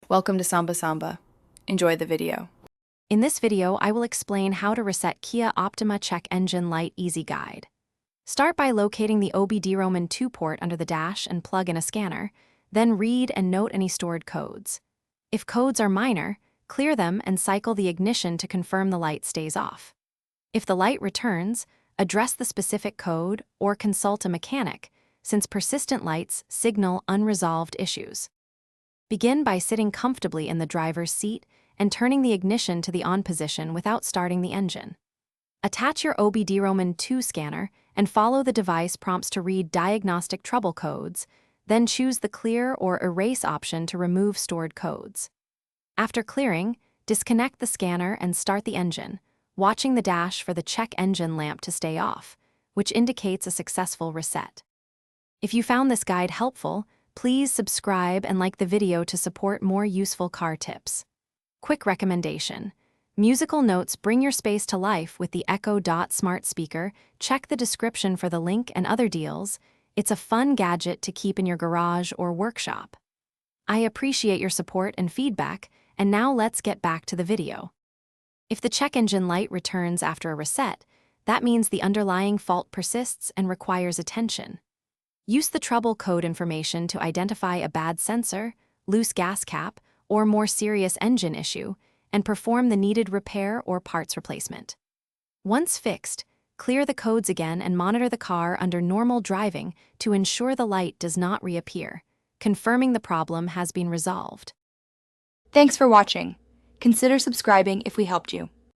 Welcome to Samba Samba. Enjoy the video. In this video, I will explain how to reset Kia Optima check engine light easy guide. Start by locating the OBD-ROMAN 2 port under the dash and plug in a scanner, then read and note any stored codes. If codes are minor, clear them and cycle the ignition to confirm the light stays off. If the light returns, address the specific code or consult a mechanic, since persistent lights signal unresolved issues. Begin by sitting comfortably in the driver's seat and turning the ignition to the on position without starting the engine. Attach your OBD-ROMAN 2 scanner and follow the device prompts to read diagnostic trouble codes, then choose the clear or erase option to remove stored codes. After clearing, disconnect the scanner and start the engine, watching the dash for the check engine lamp to stay off, which indicates a successful reset. If you found this guide helpful, please subscribe and like the video to support more useful car tips. Quick recommendation: musical notes bring your space to life with the Echo Dot smart speaker. Check the description for the link and other deals. It's a fun gadget to keep in your garage or workshop. I appreciate your support and feedback, and now let's get back to the video. If the check engine light returns after a reset, that means the underlying fault persists and requires attention. Use the trouble code information to identify a bad sensor, loose gas cap, or more serious engine issue, and perform the needed repair or parts replacement. Once fixed, clear the codes again and monitor the car under normal driving to ensure the light does not reappear, confirming the problem has been resolved. Thanks for watching. Consider subscribing if we helped you.